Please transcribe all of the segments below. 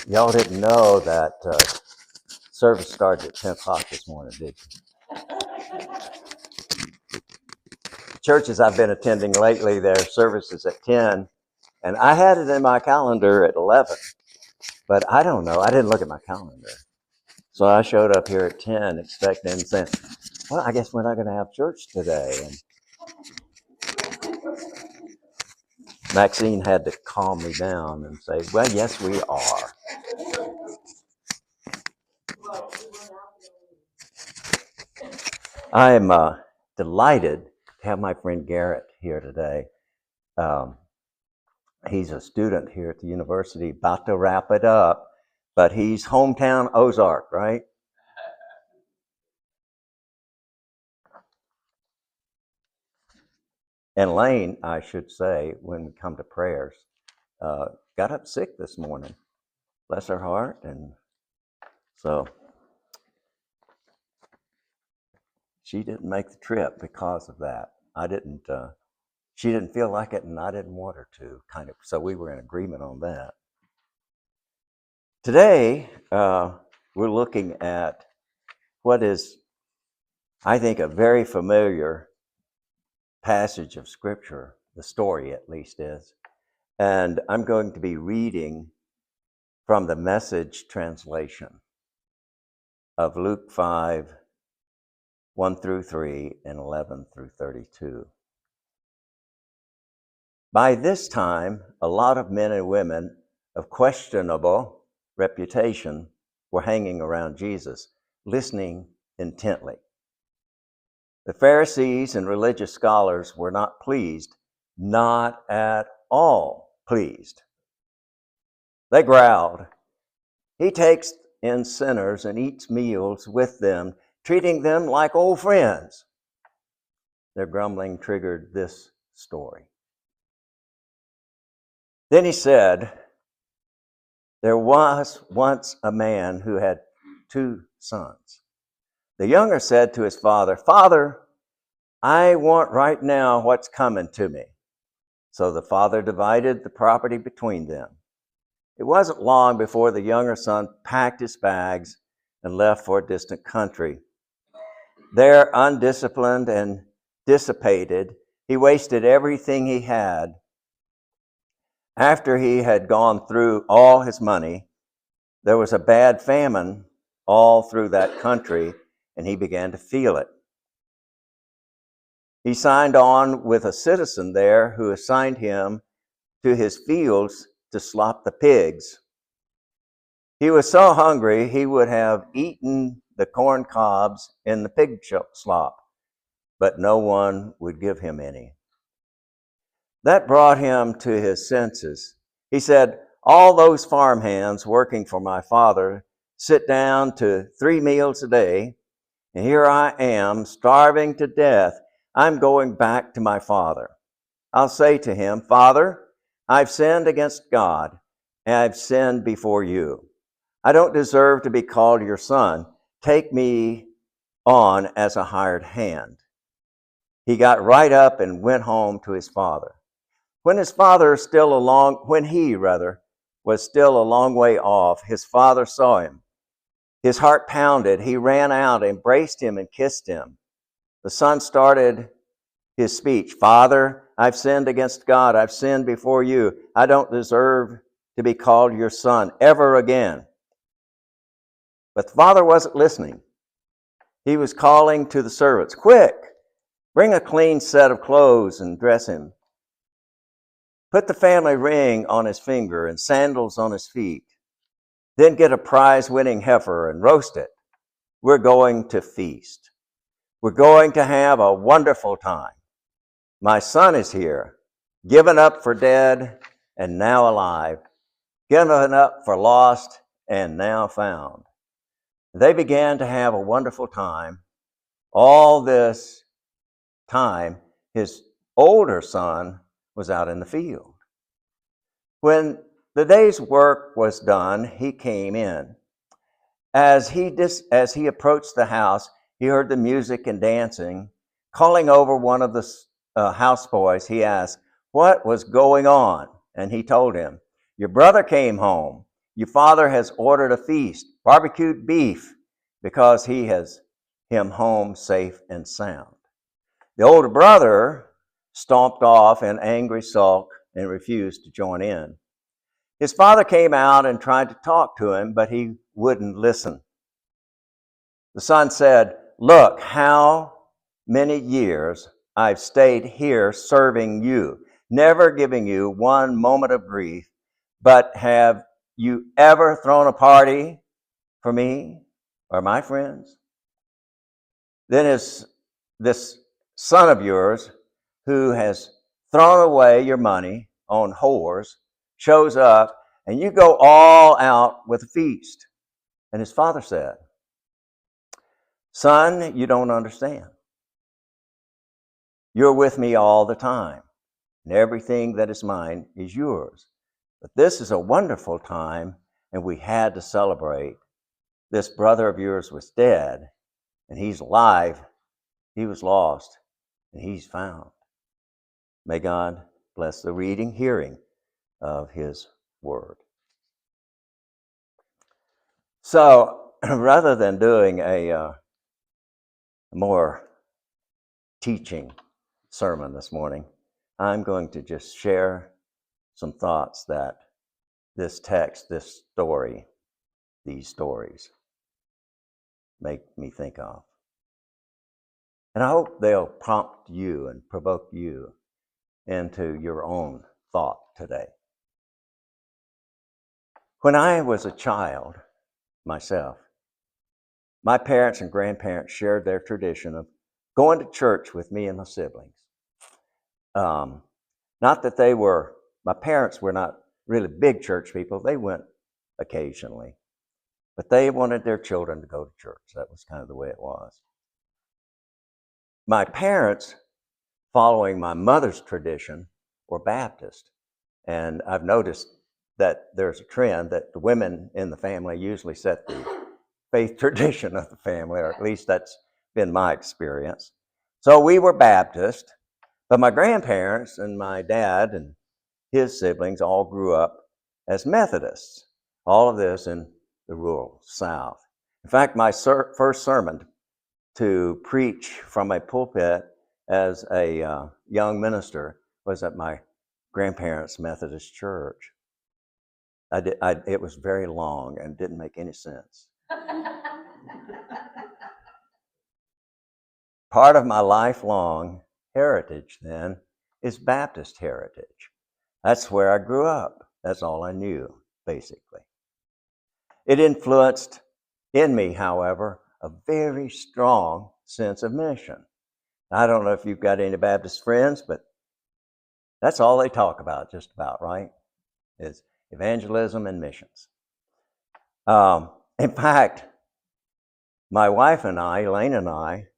Y'all didn't know that service started at 10 o'clock this morning, did you? Churches I've been attending lately, their service is at 10, and I had it in my calendar at 11, but I don't know. I didn't look at my calendar. So I showed up here at 10 expecting and saying, well, I guess we're not going to have church today. And Maxine had to calm me down and say, well, yes, we are. I am delighted to have my friend Garrett here today. He's a student here at the university, about to wrap it up, but he's hometown Ozark, right? And Lane, I should say, when we come to prayers, got up sick this morning. Bless her heart. And so she didn't make the trip because of that. She didn't feel like it, and I didn't want her to, kind of. So we were in agreement on that. Today, we're looking at what is, I think, a very familiar passage of Scripture, the story at least is. And I'm going to be reading from the Message translation of Luke 5, 1 through 3, and 11 through 32. By this time, a lot of men and women of questionable reputation were hanging around Jesus, listening intently. The Pharisees and religious scholars were not pleased, not at all pleased. They growled, "He takes in sinners and eats meals with them, treating them like old friends." Their grumbling triggered this story. Then he said, "There was once a man who had 2 sons. The younger said to his father, 'Father, I want right now what's coming to me.' So the father divided the property between them. It wasn't long before the younger son packed his bags and left for a distant country. There, undisciplined and dissipated, he wasted everything he had. After he had gone through all his money, there was a bad famine all through that country, and he began to feel it. He signed on with a citizen there who assigned him to his fields to slop the pigs. He was so hungry he would have eaten the corn cobs in the pig slop, but no one would give him any. That brought him to his senses. He said, 'All those farmhands working for my father sit down to 3 meals a day, and here I am, starving to death. I'm going back to my father. I'll say to him, Father, I've sinned against God, and I've sinned before you. I don't deserve to be called your son. Take me on as a hired hand.' He got right up and went home to his father. When he was still a long way off, his father saw him. His heart pounded. He ran out, embraced him, and kissed him. The son started his speech. 'Father, I've sinned against God. I've sinned before you. I don't deserve to be called your son ever again.' But the father wasn't listening. He was calling to the servants, 'Quick, bring a clean set of clothes and dress him. Put the family ring on his finger and sandals on his feet. Then get a prize-winning heifer and roast it. We're going to feast. We're going to have a wonderful time. My son is here, given up for dead and now alive, given up for lost and now found.' They began to have a wonderful time. All this time, his older son was out in the field. When the day's work was done, he came in. As he approached the house, he heard the music and dancing. Calling over one of the houseboys, he asked what was going on, and he told him, 'Your brother came home. Your father has ordered a feast, barbecued beef, because he has him home safe and sound. The older brother stomped off in angry sulk and refused to join in. His father came out and tried to talk to him, but he wouldn't listen. The son said, "Look how many years I've stayed here serving you, never giving you one moment of grief, but have you ever thrown a party for me or my friends?" Then this son of yours, who has thrown away your money on whores, shows up, and you go all out with a feast. And his father said, "Son, you don't understand. You're with me all the time, and everything that is mine is yours. But this is a wonderful time, and we had to celebrate. This brother of yours was dead, and he's alive. He was lost, and he's found." May God bless the reading, hearing of his word. So rather than doing a more teaching sermon this morning, I'm going to just share some thoughts that this text, this story, these stories make me think of. And I hope they'll prompt you and provoke you into your own thought today. When I was a child myself, my parents and grandparents shared their tradition of going to church with me and my siblings. Not that my parents were not really big church people. They went occasionally, but they wanted their children to go to church. That was kind of the way it was. My parents, following my mother's tradition, were Baptist. And I've noticed that there's a trend that the women in the family usually set the faith tradition of the family, or at least that's been my experience. So we were Baptist, but my grandparents and my dad and his siblings all grew up as Methodists. All of this in the rural South. In fact, my first sermon to preach from a pulpit as a young minister was at my grandparents' Methodist church. It was very long and didn't make any sense. Part of my lifelong heritage, then, is Baptist heritage. That's where I grew up. That's all I knew, basically. It influenced in me, however, a very strong sense of mission. I don't know if you've got any Baptist friends, but that's all they talk about, just about, right? Is evangelism and missions. In fact, my wife and I, Elaine and I,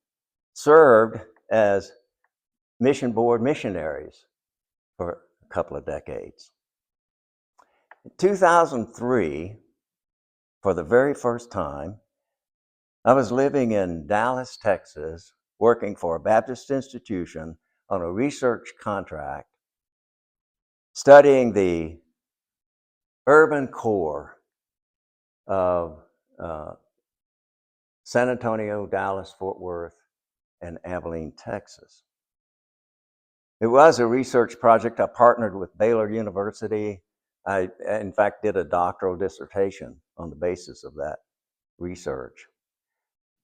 served as mission board missionaries for a couple of decades. In 2003, for the very first time, I was living in Dallas, Texas, working for a Baptist institution on a research contract, studying the urban core of San Antonio, Dallas, Fort Worth, and Abilene, Texas. It was a research project. I partnered with Baylor University. I, in fact, did a doctoral dissertation on the basis of that research.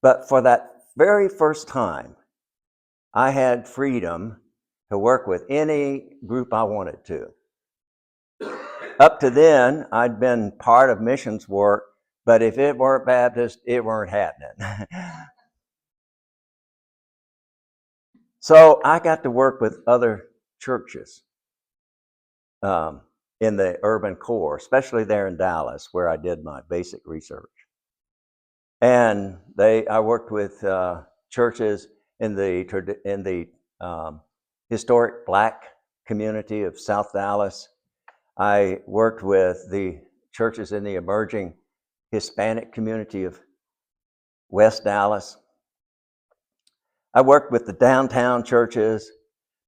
But for that very first time, I had freedom to work with any group I wanted to. Up to then, I'd been part of missions work, but if it weren't Baptist, it weren't happening. So I got to work with other churches in the urban core, especially there in Dallas, where I did my basic research. And I worked with churches in the historic Black community of South Dallas. I worked with the churches in the emerging Hispanic community of West Dallas. I worked with the downtown churches,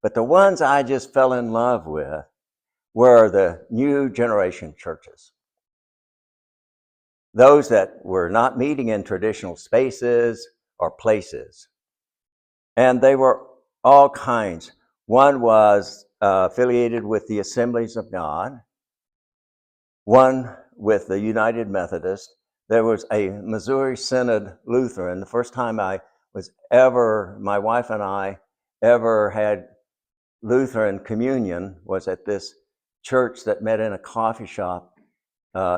but the ones I just fell in love with were the new generation churches. those that were not meeting in traditional spaces or places. And they were all kinds. One was affiliated with the Assemblies of God, one with the United Methodist. There was a Missouri Synod Lutheran. The first time my wife and I ever had Lutheran communion was at this church that met in a coffee shop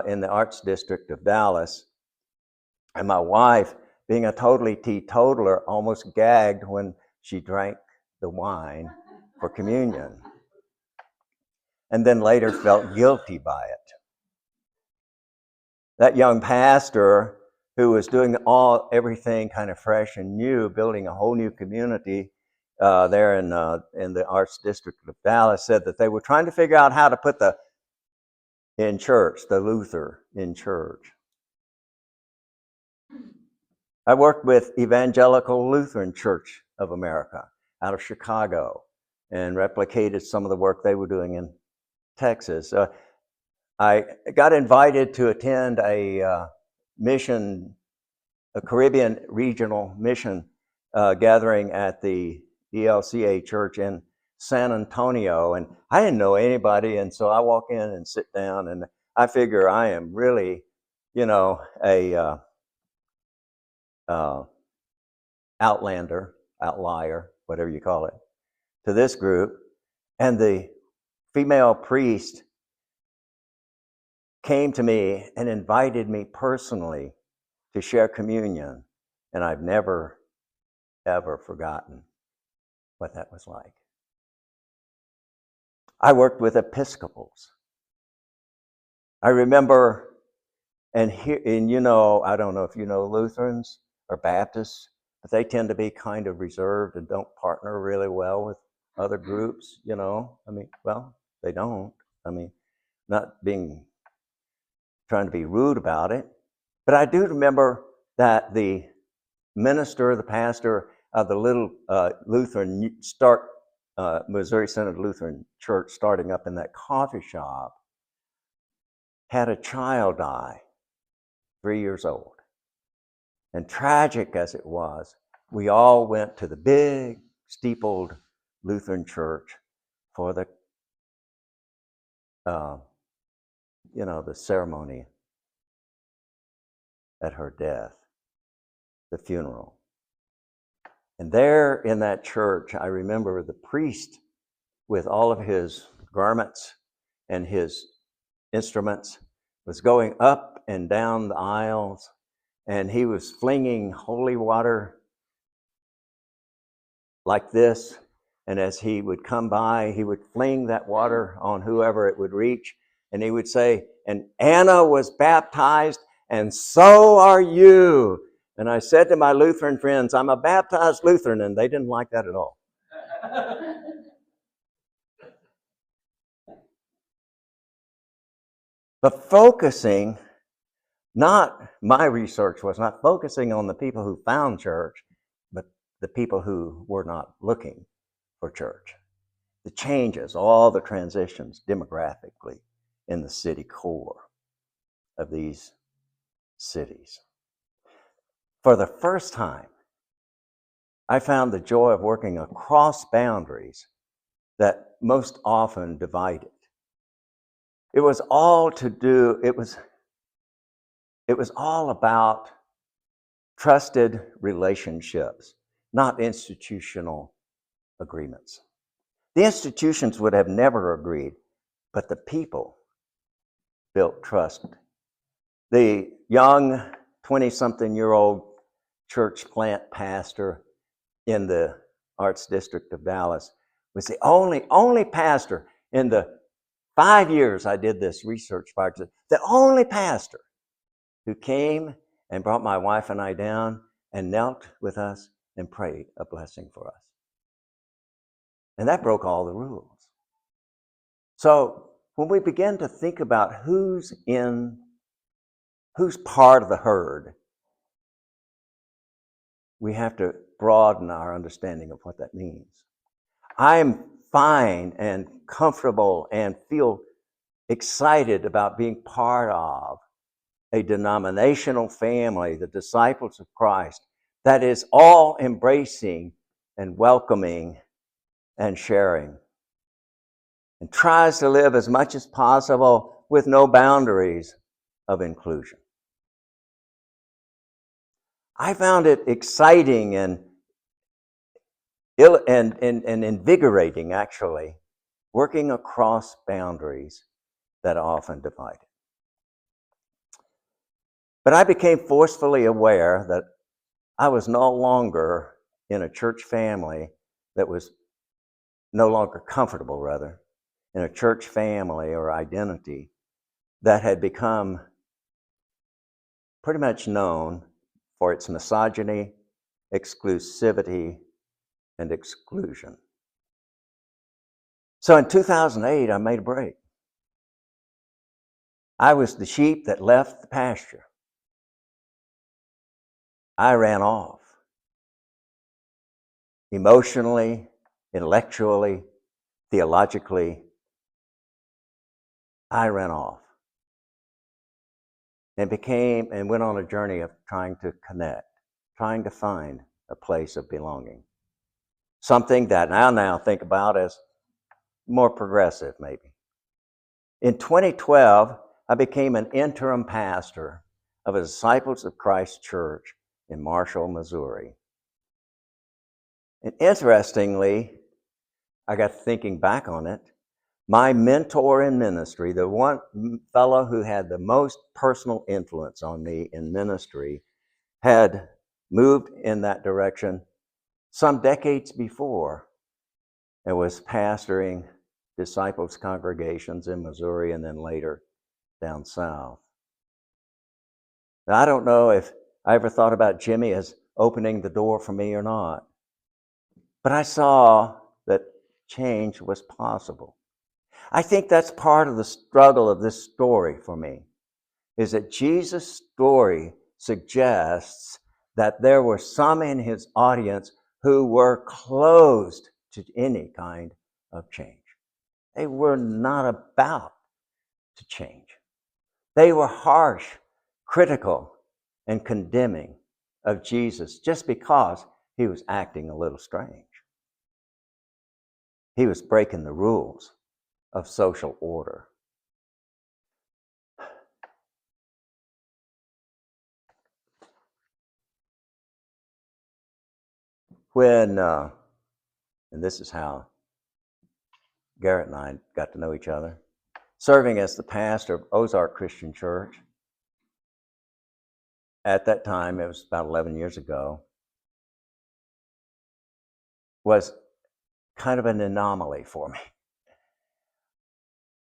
in the Arts District of Dallas. And my wife, being a totally teetotaler, almost gagged when she drank the wine for communion, and then later felt guilty by it. That young pastor who was doing everything kind of fresh and new, building a whole new community there in the Arts District of Dallas, said that they were trying to figure out how to put the Luther in church. I worked with Evangelical Lutheran Church of America out of Chicago and replicated some of the work they were doing in Texas. I got invited to attend a Caribbean regional mission gathering at the ELCA church in San Antonio, and I didn't know anybody, and so I walk in and sit down, and I figure I am really, a outlier, whatever you call it, to this group. And the female priest came to me and invited me personally to share communion. And I've never, ever forgotten what that was like. I worked with Episcopals. I remember, and I don't know if you know Lutherans or Baptists, but they tend to be kind of reserved and don't partner really well with other groups, they don't. Not trying to be rude about it, but I do remember that the pastor of the little Lutheran Missouri Synod Lutheran Church starting up in that coffee shop had a child die, 3 years old. And tragic as it was, we all went to the big steepled Lutheran church for the ceremony at her death, the funeral. And there in that church, I remember the priest with all of his garments and his instruments was going up and down the aisles, and he was flinging holy water like this. And as he would come by, he would fling that water on whoever it would reach. And he would say, "And Anna was baptized, and so are you." And I said to my Lutheran friends, "I'm a baptized Lutheran," and they didn't like that at all. But my research was not focusing on the people who found church, but the people who were not looking for church. The changes, all the transitions demographically in the city core of these cities. For the first time, I found the joy of working across boundaries that most often divided. It was all about trusted relationships, not institutional agreements. The institutions would have never agreed, but the people built trust. The young 20-something-year-old church plant pastor in the Arts District of Dallas was the only pastor in the 5 years I did this research project, the only pastor who came and brought my wife and I down and knelt with us and prayed a blessing for us. And that broke all the rules. So when we begin to think about who's part of the herd, we have to broaden our understanding of what that means. I'm fine and comfortable and feel excited about being part of a denominational family, the disciples of Christ, that is all embracing and welcoming and sharing, and tries to live as much as possible with no boundaries of inclusion. I found it exciting and invigorating, actually, working across boundaries that often divided. But I became forcefully aware that I was no longer in a church family that was no longer comfortable, rather, in a church family or identity that had become pretty much known for its misogyny, exclusivity, and exclusion. So in 2008, I made a break. I was the sheep that left the pasture. I ran off. Emotionally, intellectually, theologically, I ran off and went on a journey of trying to connect, trying to find a place of belonging. Something that I now think about as more progressive, maybe. In 2012, I became an interim pastor of a Disciples of Christ church in Marshall, Missouri. And interestingly, I got thinking back on it, my mentor in ministry, the one fellow who had the most personal influence on me in ministry, had moved in that direction some decades before and was pastoring disciples' congregations in Missouri and then later down south. Now, I don't know if I ever thought about Jimmy as opening the door for me or not, but I saw that change was possible. I think that's part of the struggle of this story for me, is that Jesus' story suggests that there were some in his audience who were closed to any kind of change. They were not about to change. They were harsh, critical, and condemning of Jesus just because he was acting a little strange. He was breaking the rules of social order. When, and this is how Garrett and I got to know each other, serving as the pastor of Ozark Christian Church. At that time, it was about 11 years ago, was kind of an anomaly for me.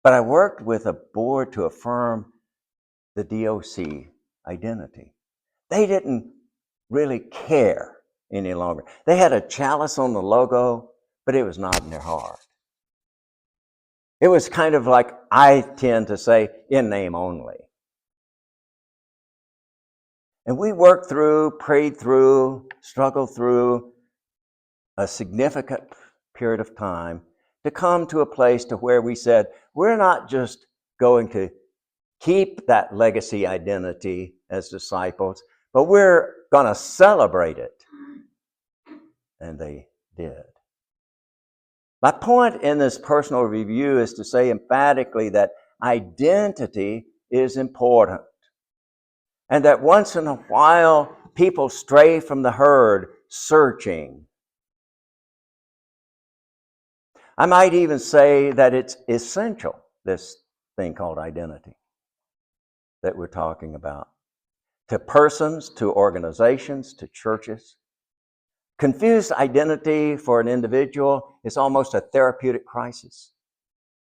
But I worked with a board to affirm the DOC identity. They didn't really care any longer. They had a chalice on the logo, but it was not in their heart. It was kind of like I tend to say, in name only. And we worked through, prayed through, struggled through a significant period of time to come to a place to where we said, we're not just going to keep that legacy identity as disciples, but we're going to celebrate it. And they did. My point in this personal review is to say emphatically that identity is important. And that once in a while, people stray from the herd, searching. I might even say that it's essential, this thing called identity that we're talking about, to persons, to organizations, to churches. Confused identity for an individual is almost a therapeutic crisis.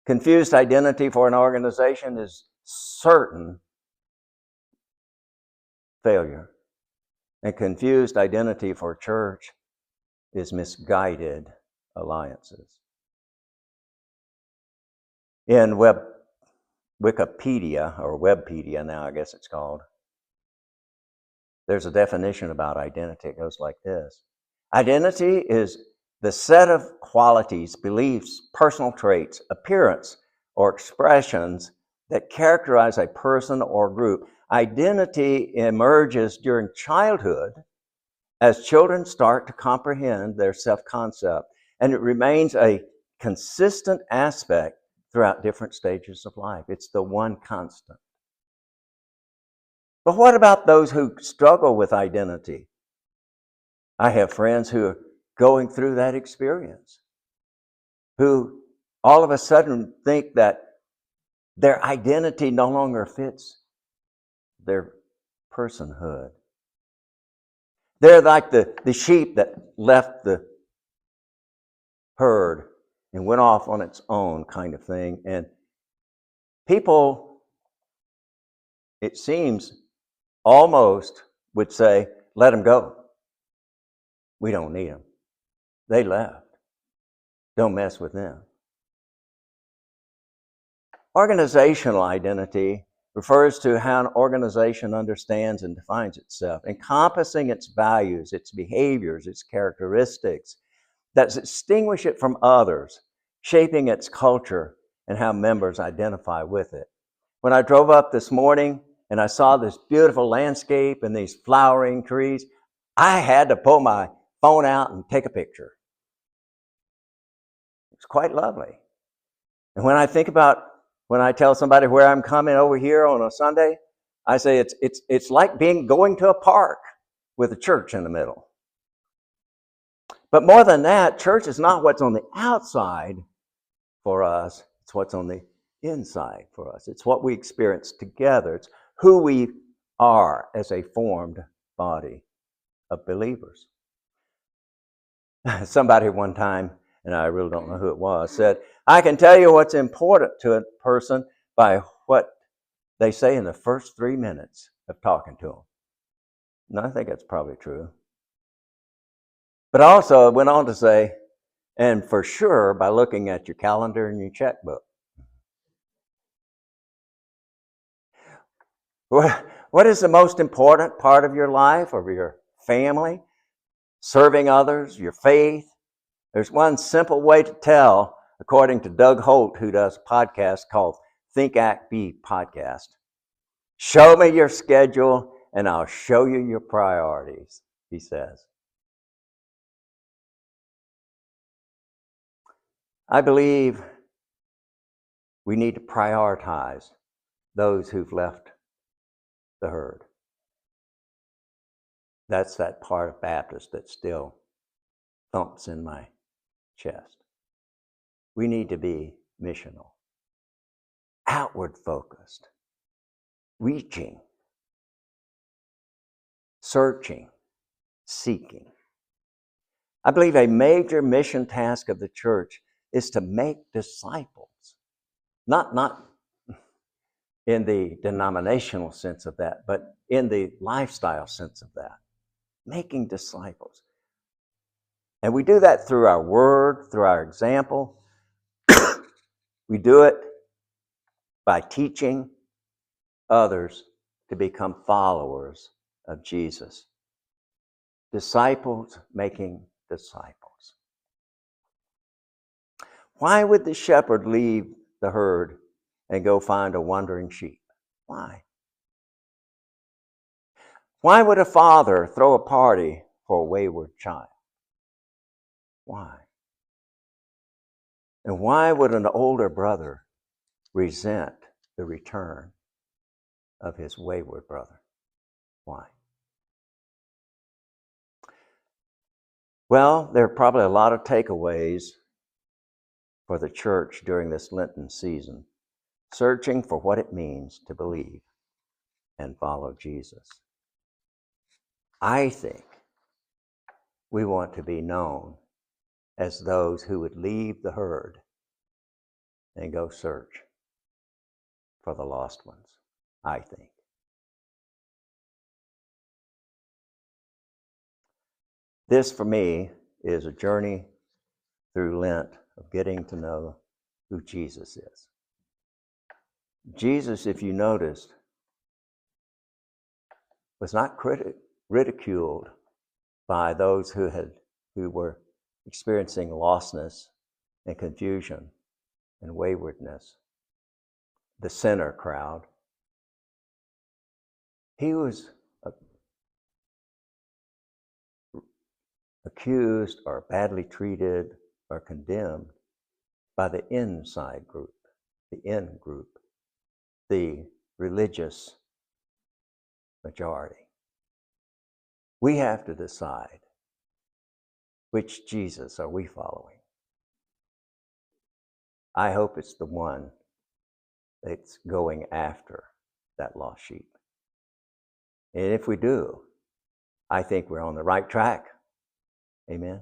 Confused identity for an organization is certain failure. And confused identity for a church is misguided alliances. In Wikipedia, or Webpedia now I guess it's called, there's a definition about identity. It goes like this. Identity is the set of qualities, beliefs, personal traits, appearance, or expressions that characterize a person or group. Identity emerges during childhood as children start to comprehend their self-concept, and it remains a consistent aspect throughout different stages of life. It's the one constant. But what about those who struggle with identity? I have friends who are going through that experience, who all of a sudden think that their identity no longer fits their personhood. They're like the sheep that left the herd and went off on its own, kind of thing. And people, it seems, almost would say, let them go. We don't need them. They left. Don't mess with them. Organizational identity refers to how an organization understands and defines itself, encompassing its values, its behaviors, its characteristics that distinguish it from others, shaping its culture and how members identify with it. When I drove up this morning and I saw this beautiful landscape and these flowering trees, I had to pull my phone out and take a picture. It's quite lovely. And when I tell somebody where I'm coming over here on a Sunday, I say it's like going to a park with a church in the middle. But more than that, church is not what's on the outside for us, it's what's on the inside for us. It's what we experience together. It's who we are as a formed body of believers. Somebody one time, and I really don't know who it was, said, I can tell you what's important to a person by what they say in the first 3 minutes of talking to them. And I think that's probably true. But also it went on to say, and for sure by looking at your calendar and your checkbook. What is the most important part of your life, of your family? Serving others, your faith? There's one simple way to tell, according to Doug Holt, who does a podcast called Think Act Be Podcast. Show me your schedule and I'll show you your priorities, he says. I believe we need to prioritize those who've left the herd. That's that part of Baptist that still thumps in my chest. We need to be missional, outward focused, reaching, searching, seeking. I believe a major mission task of the church is to make disciples. Not in the denominational sense of that, but in the lifestyle sense of that. Making disciples. And we do that through our word, through our example. We do it by teaching others to become followers of Jesus. Disciples making disciples. Why would the shepherd leave the herd and go find a wandering sheep? Why? Why would a father throw a party for a wayward child? Why? And why would an older brother resent the return of his wayward brother? Why? Well, there are probably a lot of takeaways for the church during this Lenten season, searching for what it means to believe and follow Jesus. I think we want to be known as those who would leave the herd and go search for the lost ones, I think. This, for me, is a journey through Lent of getting to know who Jesus is. Jesus, if you noticed, was not ridiculed by those who were experiencing lostness and confusion and waywardness, the sinner crowd. He was accused or badly treated or condemned by the inside group, the in group, the religious majority. We have to decide, which Jesus are we following? I hope it's the one that's going after that lost sheep. And if we do, I think we're on the right track. Amen.